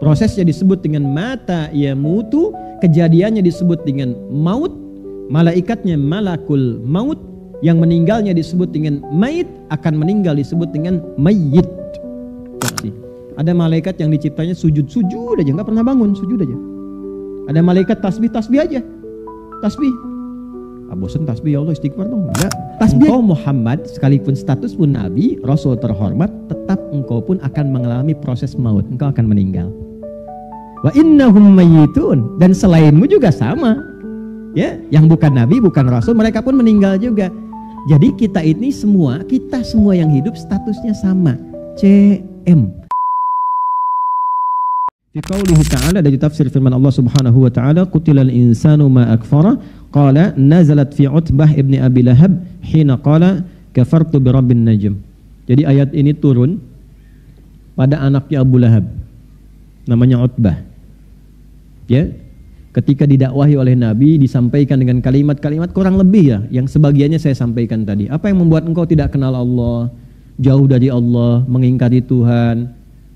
prosesnya disebut dengan mata yamutu, kejadiannya disebut dengan maut, malaikatnya malakul maut, yang meninggalnya disebut dengan mayit, akan meninggal disebut dengan mayyit. Ada malaikat yang diciptanya sujud aja, nggak pernah bangun, sujud aja. Ada malaikat tasbih aja, tasbih. Bosan tasbih, ya Allah istighfar dong. Enggak, tasbih. Engkau Muhammad sekalipun status pun nabi, rasul terhormat, tetap engkau pun akan mengalami proses maut. Engkau akan meninggal. Wa innahum mayyitun, dan selainmu juga sama. Ya, yang bukan nabi, bukan rasul, mereka pun meninggal juga. Jadi kita semua yang hidup statusnya sama. CM. Fi qaulihi ta'ala, dari tafsir firman Allah Subhanahu wa ta'ala, qutilal insanu ma akfara, qala nazalat fi Utbah ibni Abi Lahab hina qala kafartu bi rabbin najm. Jadi ayat ini turun pada anaknya Abu Lahab, namanya Utbah. Ya, ketika didakwahi oleh Nabi, disampaikan dengan kalimat-kalimat kurang lebih ya, yang sebagiannya saya sampaikan tadi. Apa yang membuat engkau tidak kenal Allah, jauh dari Allah, mengingkari Tuhan,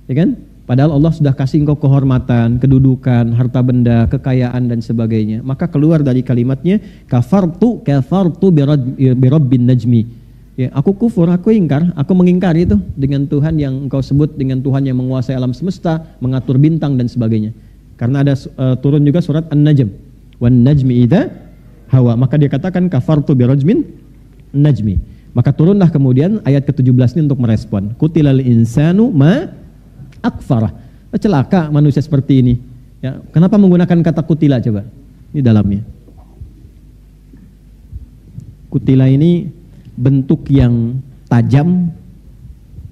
ya kan? Padahal Allah sudah kasih engkau kehormatan, kedudukan, harta benda, kekayaan dan sebagainya. Maka keluar dari kalimatnya kafartu bi rabbin najmi. Ya, aku kufur, aku ingkar, aku mengingkari itu dengan Tuhan yang engkau sebut dengan Tuhan yang menguasai alam semesta, mengatur bintang dan sebagainya. Karena ada turun juga surat An-Najm. Wan najmi idza hawa. Maka dia katakan kafartu bi rajmin najmi. Maka turunlah kemudian ayat ke-17 ini untuk merespon. Kutilal insanu ma akfarah. Celaka manusia seperti ini. Ya, kenapa menggunakan kata kutila coba? Ini dalamnya. Kutila ini bentuk yang tajam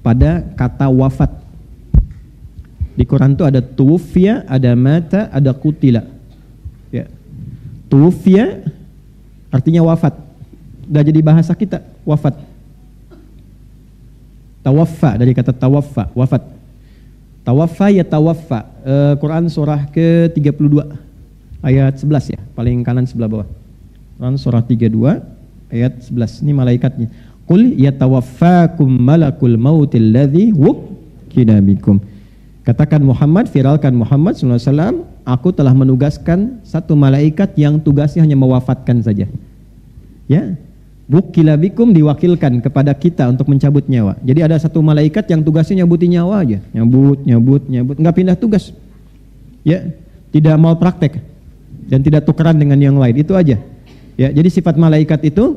pada kata wafat. Di Quran itu ada tuwfiya, ada mata, ada kutila. Ya. Tuwfiya artinya wafat. Udah jadi bahasa kita, wafat. Tawaffa dari kata tawaffa, wafat. Tawaffa ya tawaffa. Quran surah ke-32 ayat 11 ya, paling kanan sebelah bawah. Quran surah 32 ayat 11. Ini malaikatnya. Qul yatawaffakum malakul mautil ladzi wukkila bikum. Katakan Muhammad, viralkan Muhammad SAW, aku telah menugaskan satu malaikat yang tugasnya hanya mewafatkan saja. Ya, wukkila bikum, diwakilkan kepada kita untuk mencabut nyawa. Jadi ada satu malaikat yang tugasnya nyabutin nyawa aja, nyabut, nggak pindah tugas. Ya, tidak mau praktek dan tidak tukeran dengan yang lain, itu aja. Ya, jadi sifat malaikat itu,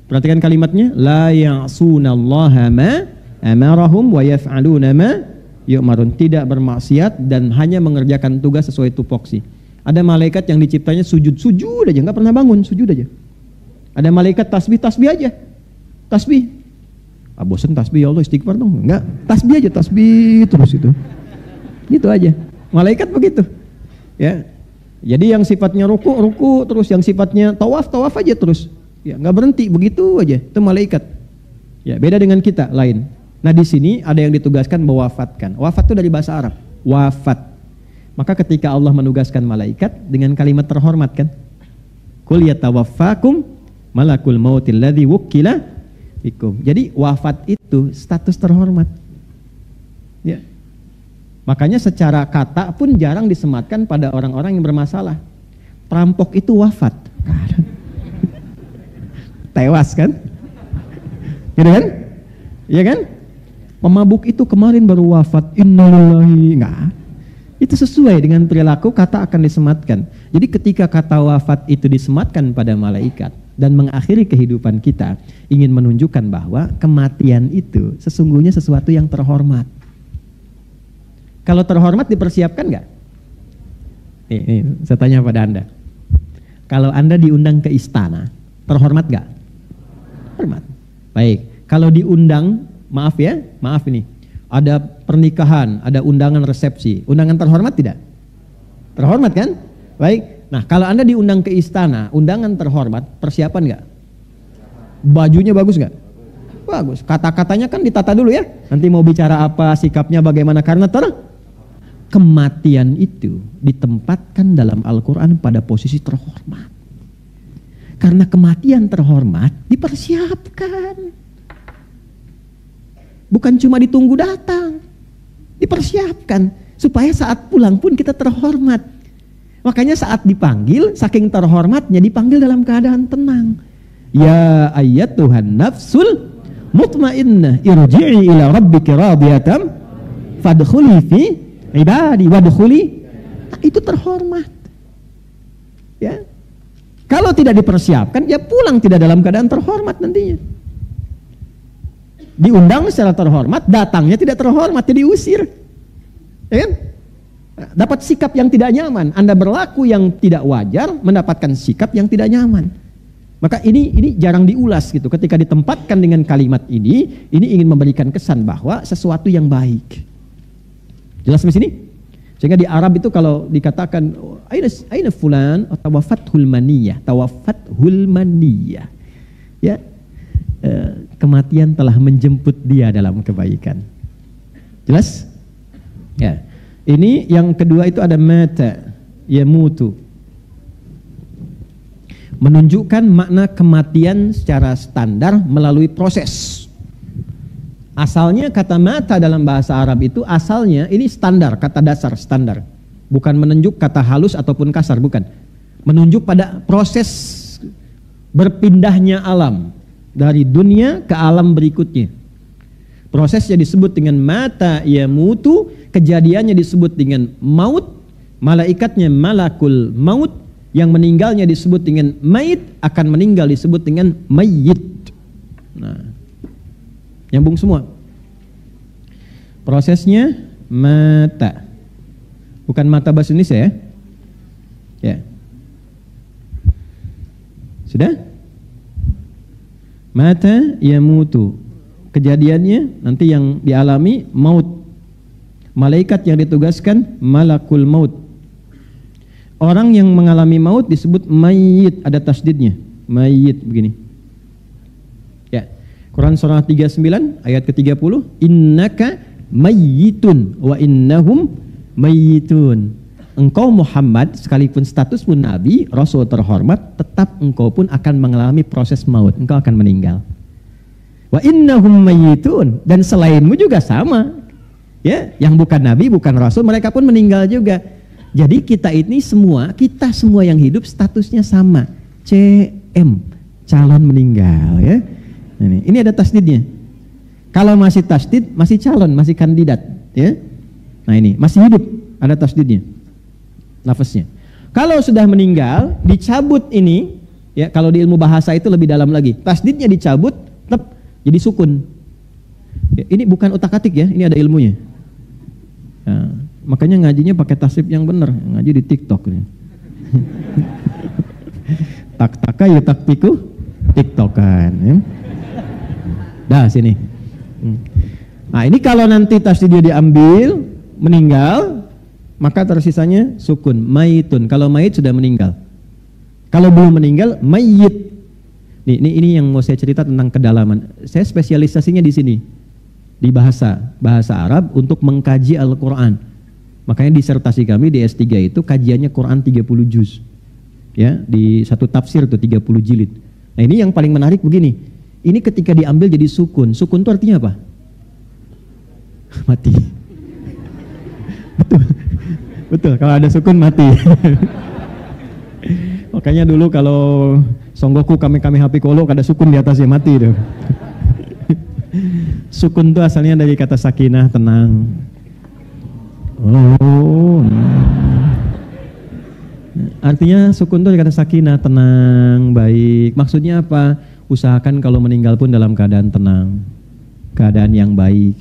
perhatikan kalimatnya, la ya'sunallaha ma amarahum wa yaf'aluna ma yu'marun, tidak bermaksiat dan hanya mengerjakan tugas sesuai tupoksi. Ada malaikat yang diciptanya sujud aja, nggak pernah bangun, sujud aja. Ada malaikat tasbih aja, tasbih. Bosan tasbih, ya Allah istighfar dong. Enggak, tasbih aja, tasbih terus itu. Gitu aja. Malaikat begitu. Ya. Jadi yang sifatnya ruku terus, yang sifatnya tawaf aja terus. Ya, nggak berhenti, begitu aja. Itu malaikat. Ya, beda dengan kita, lain. Nah, di sini ada yang ditugaskan mewafatkan. Wafat itu dari bahasa Arab, wafat. Maka ketika Allah menugaskan malaikat dengan kalimat terhormat kan, Qul yatawaffakum malakul mautil ladzi wukkila bikum. Jadi wafat itu status terhormat. Ya. Makanya secara kata pun jarang disematkan pada orang-orang yang bermasalah. Perampok itu wafat. Tewas kan? Gitu kan? Iya kan? Pemabuk itu kemarin baru wafat. Innalillahi. Enggak. Itu sesuai dengan perilaku, kata akan disematkan. Jadi ketika kata wafat itu disematkan pada malaikat dan mengakhiri kehidupan kita, ingin menunjukkan bahwa kematian itu sesungguhnya sesuatu yang terhormat. Kalau terhormat dipersiapkan nggak? Nih, saya tanya pada Anda. Kalau Anda diundang ke istana, terhormat nggak? Hormat. Baik. Kalau diundang, maaf ini, ada pernikahan, ada undangan resepsi, undangan terhormat tidak? Terhormat kan? Baik. Nah, kalau Anda diundang ke istana, undangan terhormat, persiapan nggak? Bajunya bagus nggak? Bagus. Kata-katanya kan ditata dulu ya. Nanti mau bicara apa, sikapnya bagaimana, karena kematian itu ditempatkan dalam Al-Quran pada posisi terhormat. Karena kematian terhormat dipersiapkan. Bukan cuma ditunggu datang, dipersiapkan. Supaya saat pulang pun kita terhormat. Makanya saat dipanggil, saking terhormatnya dipanggil dalam keadaan tenang. Ya ayyatuhan nafsul mutmainnah irji'i ila rabbiki radiyatan fadkhuli fi ibadi wadkhuli. Nah, itu terhormat. Ya. Kalau tidak dipersiapkan, ya pulang tidak dalam keadaan terhormat nantinya. Diundang secara terhormat, datangnya tidak terhormat, jadi diusir. Ya kan? Dapat sikap yang tidak nyaman. Anda berlaku yang tidak wajar, mendapatkan sikap yang tidak nyaman. Maka ini jarang diulas gitu. Ketika ditempatkan dengan kalimat ini ingin memberikan kesan bahwa sesuatu yang baik. Jelas di sini? Sehingga di Arab itu kalau dikatakan aina fulan tawafathul maniyah, ya, kematian telah menjemput dia dalam kebaikan. Jelas? Ya. Ini yang kedua itu ada mata yamutu. Menunjukkan makna kematian secara standar melalui proses. Asalnya kata mata dalam bahasa Arab itu asalnya ini standar, kata dasar standar. Bukan menunjuk kata halus ataupun kasar, bukan. Menunjuk pada proses berpindahnya alam dari dunia ke alam berikutnya. Prosesnya disebut dengan mata yamutu, kejadiannya disebut dengan maut, malaikatnya malakul maut, yang meninggalnya disebut dengan mayit, akan meninggal disebut dengan mayyit. Nah, nyambung semua. Prosesnya mata. Bukan mata bahasa Indonesia ya. Ya. Sudah? Mata yamutu. Kejadiannya nanti yang dialami maut. Malaikat yang ditugaskan malakul maut. Orang yang mengalami maut disebut mayyit, ada tasdidnya. Mayyit begini. Ya. Quran surah 39 ayat ke-30, innaka mayyitun wa innahum mayyitun. Engkau Muhammad sekalipun statusmu nabi, rasul terhormat, tetap engkau pun akan mengalami proses maut. Engkau akan meninggal. Wa innahum mayyitun, dan selainmu juga sama. Ya, yang bukan nabi, bukan rasul, mereka pun meninggal juga. Jadi kita semua yang hidup statusnya sama. CM, calon meninggal ya. Ini ada tasdidnya. Kalau masih tasdid, masih calon, masih kandidat ya. Nah ini, masih hidup, ada tasdidnya. Lafaznya. Kalau sudah meninggal, dicabut ini, ya kalau di ilmu bahasa itu lebih dalam lagi. Tasdidnya dicabut, tetap jadi sukun. Ya, ini bukan utak-atik ya, ini ada ilmunya. Nah, makanya ngajinya pakai tasrif yang benar, ngaji di TikTok. Tak-taka yutak piku TikTokan. Ya. Dah sini. Nah ini kalau nanti tasdidnya diambil, meninggal, maka tersisanya sukun, mayitun. Kalau mayit sudah meninggal. Kalau belum meninggal, mayyit. Ini yang mau saya cerita tentang kedalaman. Saya spesialisasinya di sini. Di bahasa Arab untuk mengkaji Al-Quran. Makanya disertasi kami di S3 itu kajiannya Quran 30 juz. Ya, di satu tafsir tuh 30 jilid. Nah, ini yang paling menarik begini. Ini ketika diambil jadi sukun. Sukun itu artinya apa? Mati. Betul. Betul, kalau ada sukun mati. Makanya dulu kalau Songgoku kami HP kolok ada sukun di atasnya mati tuh. Sukun itu asalnya dari kata sakinah, tenang. Oh. Artinya sukun itu dari kata sakinah, tenang, baik. Maksudnya apa? Usahakan kalau meninggal pun dalam keadaan tenang, keadaan yang baik.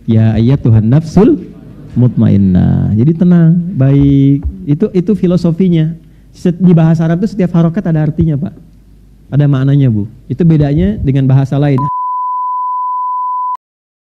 Ya ayyatuhan nafsul mutmainnah. Jadi tenang, baik. Itu filosofinya. Di bahasa Arab itu setiap harokat ada artinya, Pak. Ada maknanya, Bu. Itu bedanya dengan bahasa lain.